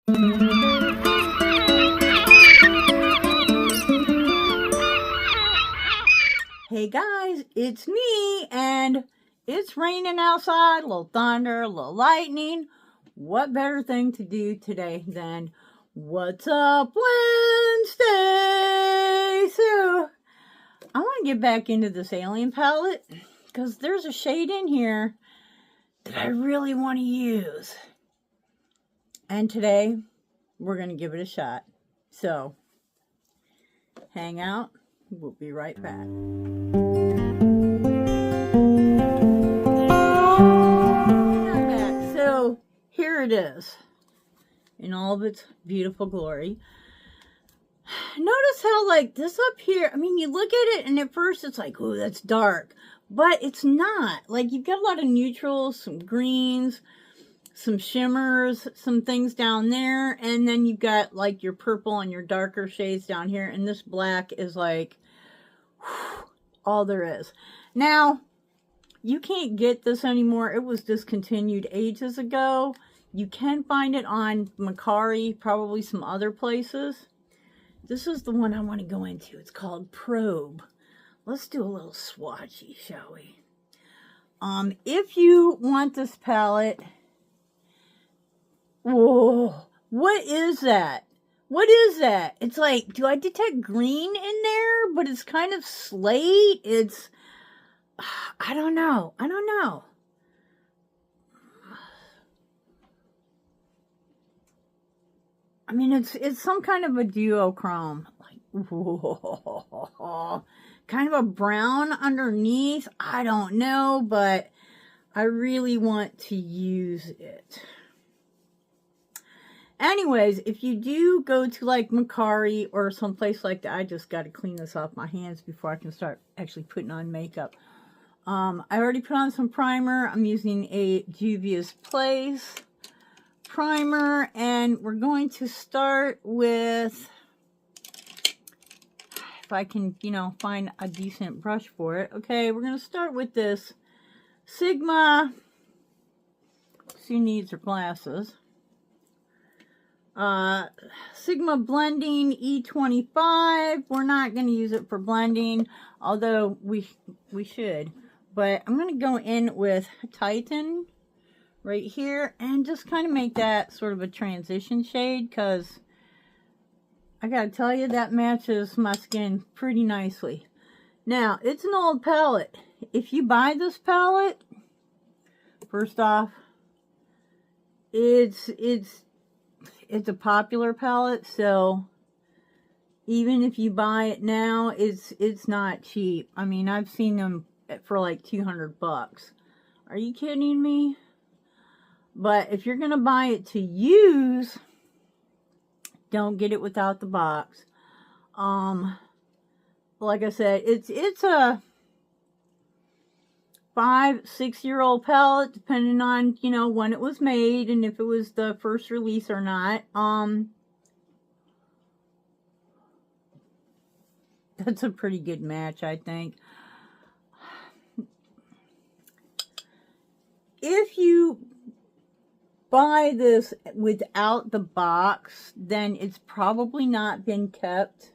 Hey guys, it's me, and it's raining outside, a little thunder, a little lightning. What better thing to do today than What's Up Wednesday? So, I want to get back into this alien palette, because there's a shade in here that I really want to use. And today, we're going to give it a shot. So, hang out. We'll be right back. So here it is in all of its beautiful glory. Notice how, like, this up here, I mean, you look at it and at first it's like, oh, that's dark. But it's not. Like, you've got a lot of neutrals, some greens, some shimmers, some things down there, and then you've got like your purple and your darker shades down here, and this black is like whew, all there is. Now, you can't get this anymore. It was discontinued ages ago. You can find it on Mercari, probably some other places. This is the one I want to go into. It's called Probe. Let's do a little swatchy, shall we? If you want this palette, whoa, what is that? What is that? It's like, do I detect green in there? But it's kind of slate. It's, I don't know. I don't know. I mean, it's some kind of a duochrome. Like, whoa, kind of a brown underneath. I don't know, but I really want to use it. Anyways, if you do go to like Mercari or someplace like that, I just got to clean this off my hands before I can start actually putting on makeup. I already put on some primer. I'm using a Juvia's Place primer, and we're going to start with, if I can, you know, find a decent brush for it. Okay, we're going to start with this Sigma. She needs her glasses. Sigma Blending E25. We're not going to use it for blending, although we should. But I'm going to go in with Titan right here and just kind of make that sort of a transition shade, because I got to tell you, that matches my skin pretty nicely. Now, it's an old palette. If you buy this palette, first off, it's a popular palette, so even if you buy it now, it's not cheap. I mean, I've seen them for like 200 bucks. Are you kidding me? But if you're going to buy it to use, don't get it without the box. Like I said, it's a 5-6-year-old palette, depending on, you know, when it was made and if it was the first release or not. That's a pretty good match, I think. If you buy this without the box, then it's probably not been kept.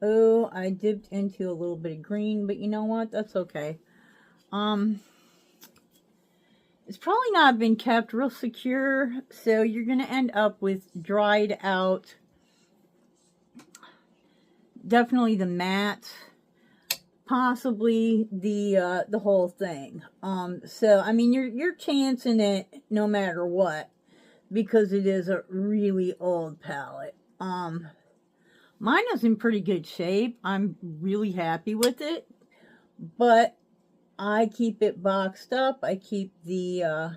Oh, I dipped into a little bit of green, but you know what? That's okay. It's probably not been kept real secure, so you're going to end up with dried out, definitely the matte, possibly the whole thing. So I mean, you're chancing it no matter what, because it is a really old palette. Mine is in pretty good shape. I'm really happy with it, but I keep it boxed up. I keep the,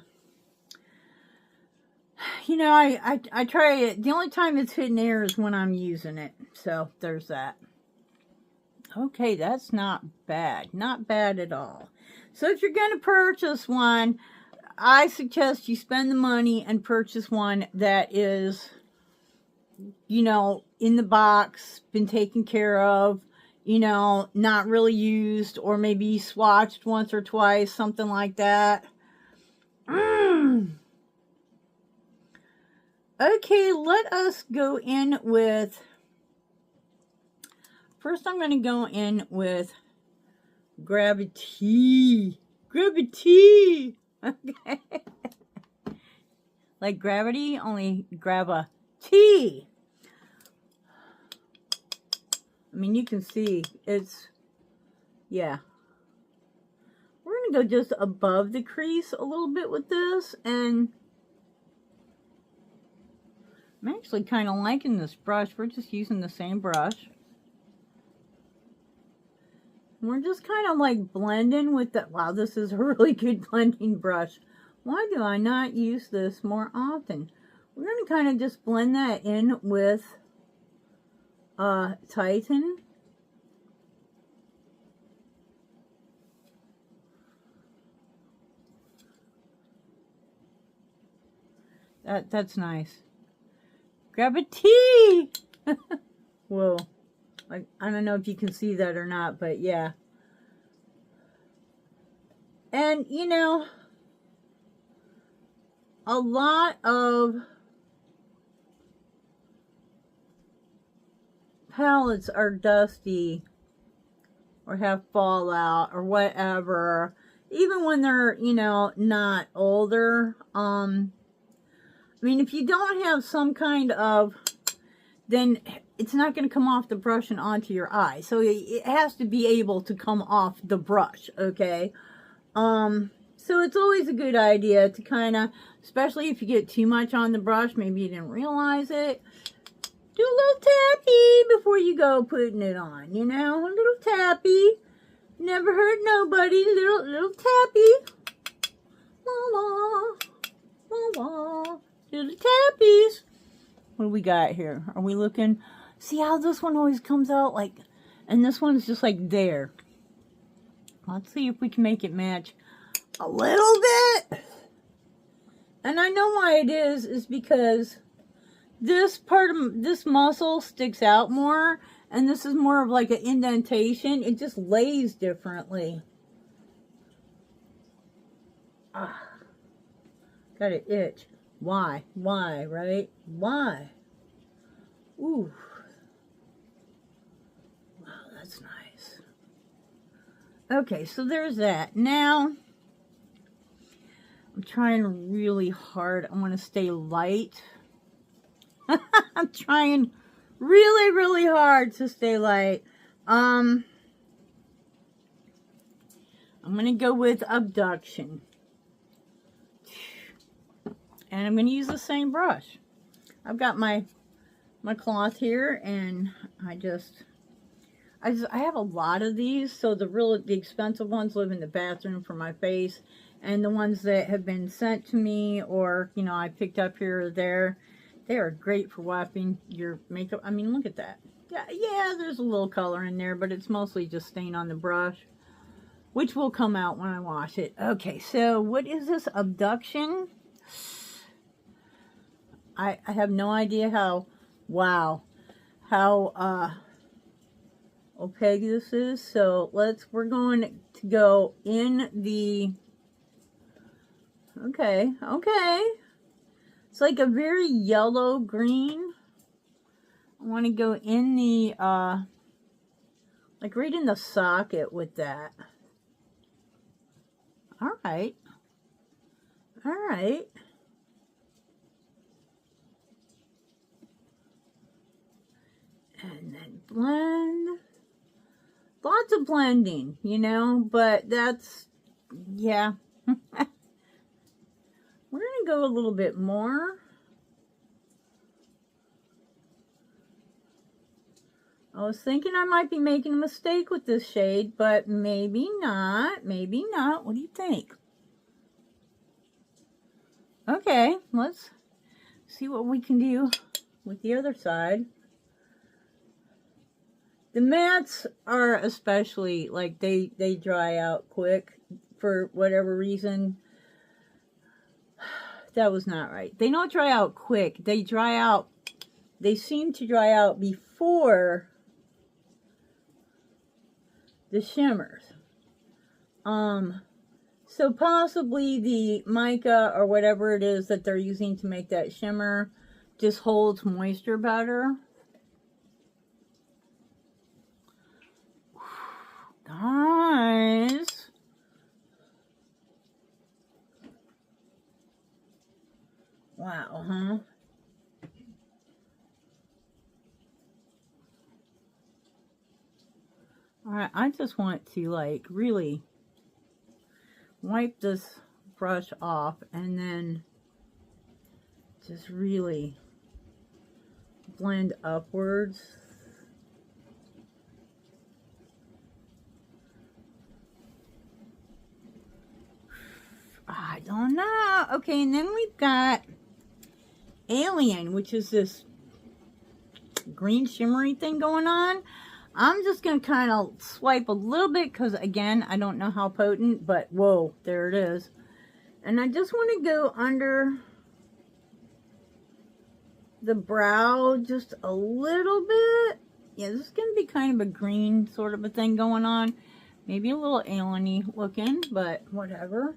you know, I try it. The only time it's hidden air is when I'm using it. So there's that. Okay, that's not bad. Not bad at all. So if you're going to purchase one, I suggest you spend the money and purchase one that is, you know, in the box, been taken care of, you know, not really used, or maybe swatched once or twice, something like that. Okay, let us go in with, first I'm going to go in with Gravity. Gravity. Okay. Like gravity, only grab a T. I mean, you can see it's, yeah. We're going to go just above the crease a little bit with this, and I'm actually kind of liking this brush. We're just using the same brush. We're just kind of like blending with the, wow, this is a really good blending brush. Why do I not use this more often? We're going to kind of just blend that in with Titan. That's nice. Gravity! Whoa. Like, I don't know if you can see that or not, but yeah. And, you know, a lot of palettes are dusty or have fallout or whatever, even when they're, you know, not older. I mean, if you don't have some kind of, then it's not going to come off the brush and onto your eye. So it has to be able to come off the brush, okay? So it's always a good idea to kind of, especially if you get too much on the brush, maybe you didn't realize it, do a little tappy before you go putting it on, you know? A little tappy. Never hurt nobody. Little tappy. La la. La la. Little tappies. What do we got here? Are we looking? See how this one always comes out like, and this one's just like there. Let's see if we can make it match a little bit. And I know why it is because this part of this muscle sticks out more, and this is more of like an indentation. It just lays differently. Ah, got an itch. Why, right? Why? Ooh. Wow, that's nice. Okay, so there's that. Now, I'm trying really hard. I want to stay light. I'm trying really, really hard to stay light. I'm going to go with Abduction. And I'm going to use the same brush. I've got my cloth here, and I have a lot of these, so the expensive ones live in the bathroom for my face, and the ones that have been sent to me or, you know, I picked up here or there, they are great for wiping your makeup. I mean, look at that. Yeah, there's a little color in there, but it's mostly just stain on the brush, which will come out when I wash it. Okay, so what is this? Abduction? I have no idea how, wow, how opaque this is. So we're going to go in the, okay. It's like a very yellow green. I want to go in the, like right in the socket with that. All right. And then blend. Lots of blending, you know, but that's, yeah. We're going to go a little bit more. I was thinking I might be making a mistake with this shade, but maybe not. Maybe not. What do you think? Okay, let's see what we can do with the other side. The mattes are especially, like, they dry out quick for whatever reason. That was not right. They don't dry out quick. They dry out, they seem to dry out before the shimmers. So possibly the mica or whatever it is that they're using to make that shimmer just holds moisture better. Guys. Wow, huh? Alright, I just want to like really wipe this brush off and then just really blend upwards. I don't know. Okay, and then we've got Alien, which is this green shimmery thing going on. I'm just going to kind of swipe a little bit because, again, I don't know how potent, but whoa, there it is. And I just want to go under the brow just a little bit. Yeah, this is going to be kind of a green sort of a thing going on. Maybe a little alien-y looking, but whatever.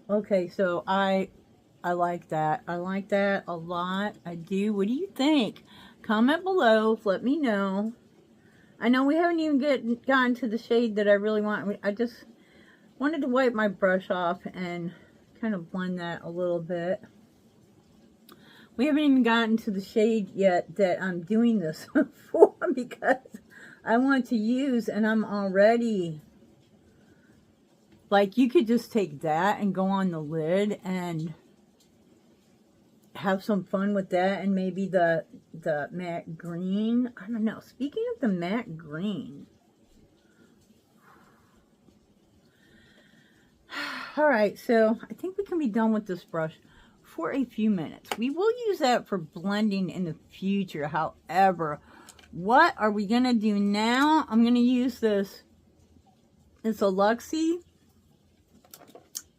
Okay, so I like that. I like that a lot. I do. What do you think? Comment below. Let me know. I know we haven't even gotten to the shade that I really want. I just wanted to wipe my brush off and kind of blend that a little bit. We haven't even gotten to the shade yet that I'm doing this for because I want to use, and I'm already... Like, you could just take that and go on the lid and have some fun with that, and maybe the matte green. I don't know. Speaking of the matte green. Alright, so I think we can be done with this brush for a few minutes. We will use that for blending in the future. However, what are we going to do now? I'm going to use this. It's a Luxie.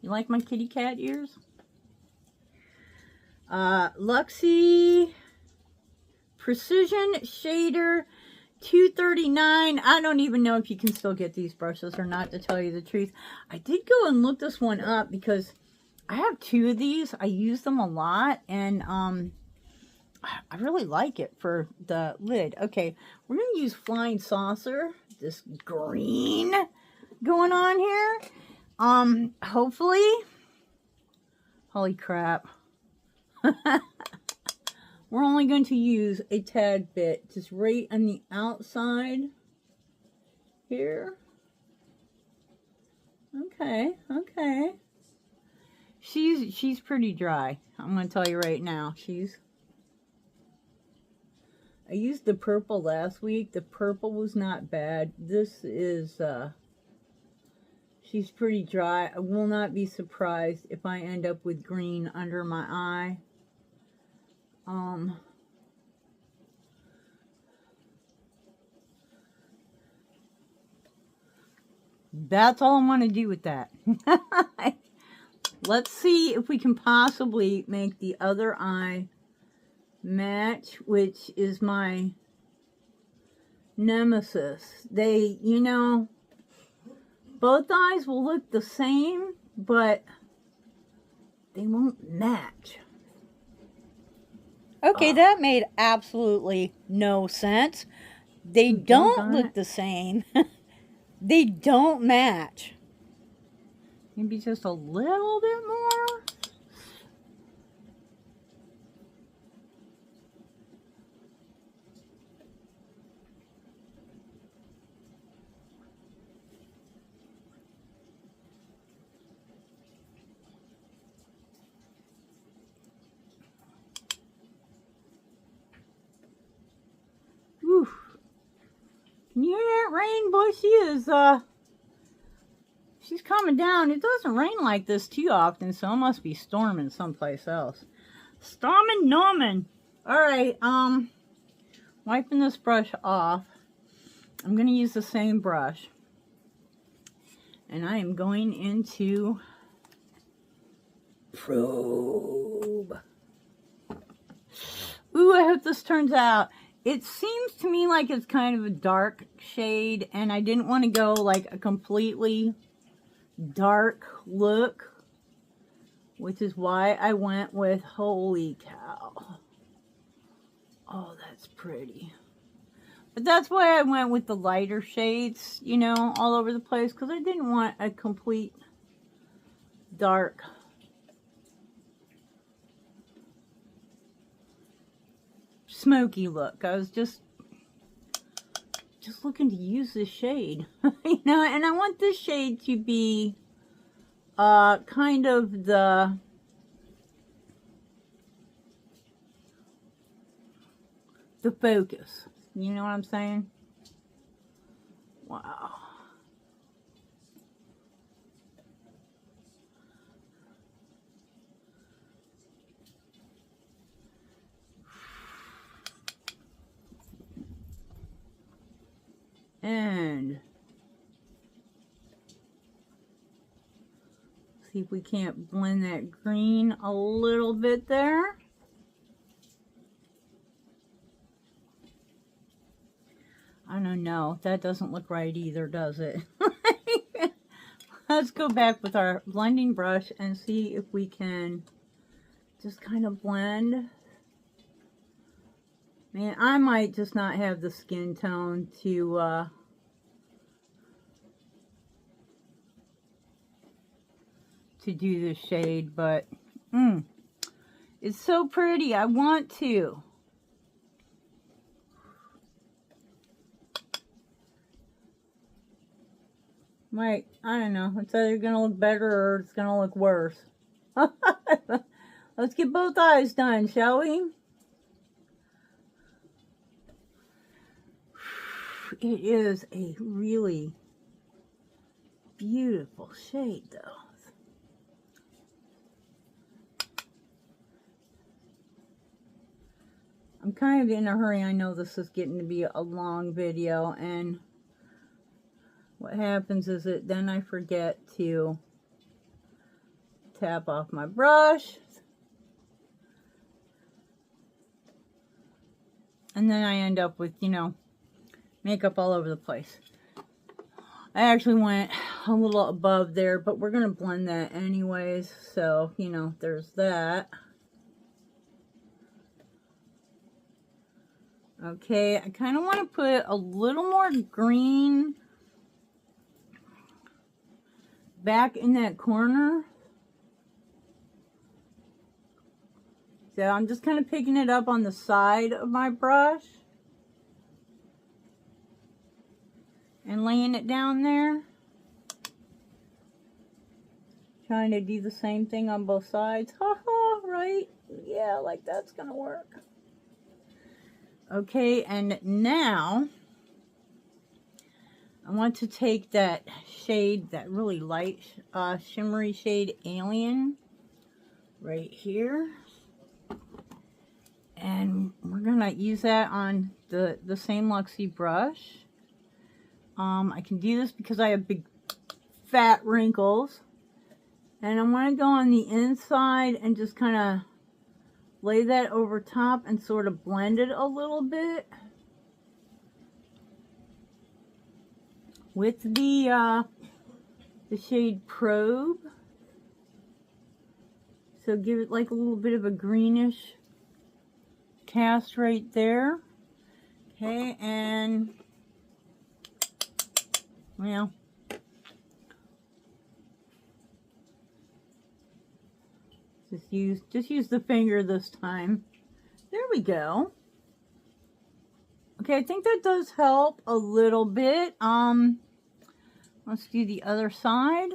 You like my kitty cat ears? Luxie Precision Shader 239. I don't even know if you can still get these brushes or not, to tell you the truth. I did go and look this one up because I have two of these. I use them a lot, and I really like it for the lid. Okay, we're going to use Flying Saucer, this green going on here. Hopefully, holy crap, we're only going to use a tad bit, just right on the outside here. Okay, okay. She's pretty dry. I'm going to tell you right now. I used the purple last week. The purple was not bad. This is, she's pretty dry. I will not be surprised if I end up with green under my eye. That's all I want to do with that. Let's see if we can possibly make the other eye match, which is my nemesis. They, you know, both eyes will look the same, but they won't match. Okay, that made absolutely no sense. They don't look the same. They don't match. Maybe just a little bit more. Whew. Can you hear that rain? Boy, she's coming down. It doesn't rain like this too often, so it must be storming someplace else. Storming Norman. Alright, wiping this brush off. I'm going to use the same brush. And I am going into Probe. Ooh, I hope this turns out. It seems to me like it's kind of a dark shade, and I didn't want to go like a completely dark look, which is why I went with, holy cow. Oh, that's pretty. But that's why I went with the lighter shades, you know, all over the place, because I didn't want a complete dark smoky look. I was just looking to use this shade. You know, and I want this shade to be kind of the focus. You know what I'm saying? Wow. And see if we can't blend that green a little bit there. I don't know. That doesn't look right either, does it? Let's go back with our blending brush and see if we can just kind of blend. Man, I might just not have the skin tone to do this shade, but it's so pretty. I want to. Might, I don't know. It's either going to look better or it's going to look worse. Let's get both eyes done, shall we? It is a really beautiful shade, though. I'm kind of in a hurry. I know this is getting to be a long video, and what happens is that then I forget to tap off my brush, and then I end up with, you know, makeup all over the place. I actually went a little above there, but we're going to blend that anyways, so, you know, there's that. Okay, I kind of want to put a little more green back in that corner. So I'm just kind of picking it up on the side of my brush and laying it down there. Trying to do the same thing on both sides. Haha, right? Yeah, like that's gonna work. Okay, and now I want to take that shade, that really light shimmery shade Alien right here, and we're gonna use that on the same Luxie brush. I can do this because I have big fat wrinkles, and I want to go on the inside and just kind of lay that over top and sort of blend it a little bit with the shade Probe. So give it like a little bit of a greenish cast right there. Okay, and well, just use the finger this time. There we go. Okay, I think that does help a little bit. Let's do the other side.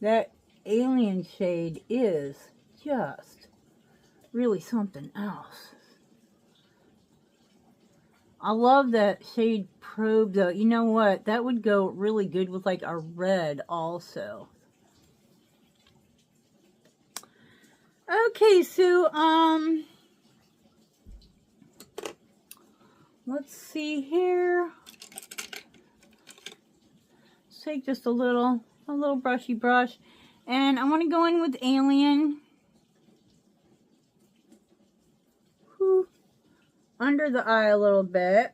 That Alien shade is just really something else. I love that shade Probe though. You know what? That would go really good with like a red also. Okay, so let's see here. Let's take just a little brushy brush, and I want to go in with Alien. Whew. under the eye a little bit.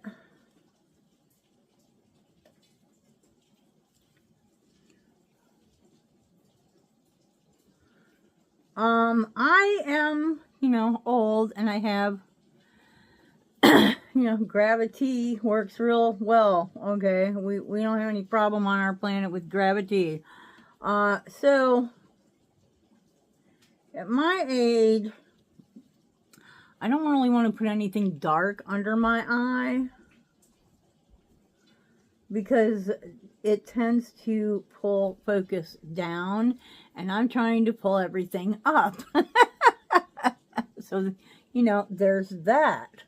I am, you know, old, and I have, you know, gravity works real well. Okay, we don't have any problem on our planet with gravity. So at my age, I don't really want to put anything dark under my eye because it tends to pull focus down, and I'm trying to pull everything up. So, you know, there's that.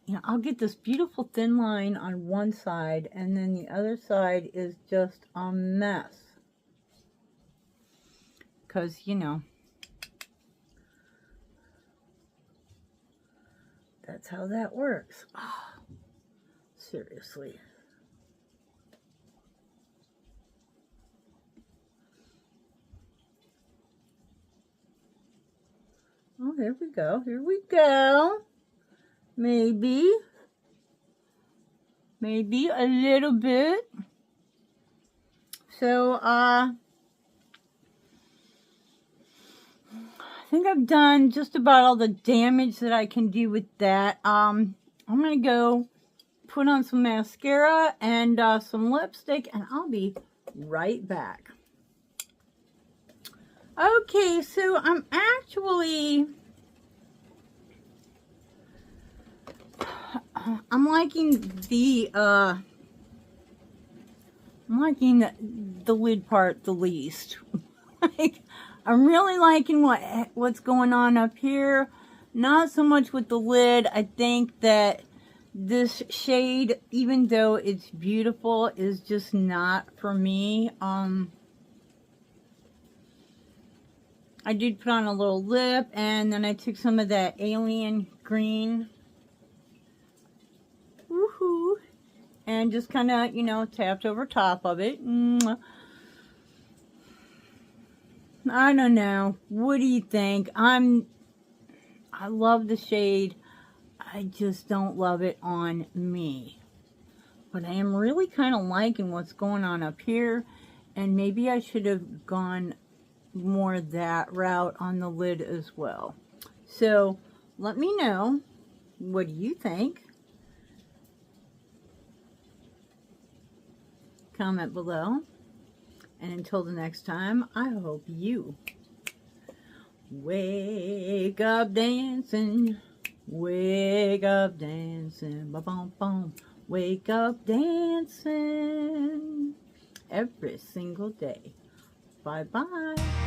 You know, I'll get this beautiful thin line on one side, and then the other side is just a mess. Because, you know, that's how that works. Oh, seriously. Oh, here we go. Here we go. Maybe a little bit. So, I think I've done just about all the damage that I can do with that. I'm going to go put on some mascara and some lipstick, and I'll be right back. Okay, so I'm actually... I'm liking the lid part the least. Like, I'm really liking what's going on up here. Not so much with the lid. I think that this shade, even though it's beautiful, is just not for me. I did put on a little lip, and then I took some of that alien green. Woohoo! And just kind of, you know, tapped over top of it. I don't know. What do you think? I love the shade. I just don't love it on me. But I am really kind of liking what's going on up here. And maybe I should have gone more that route on the lid as well. So, let me know. What do you think? Comment below. And until the next time, I hope you wake up dancing, ba-bum-bum, wake up dancing every single day. Bye-bye.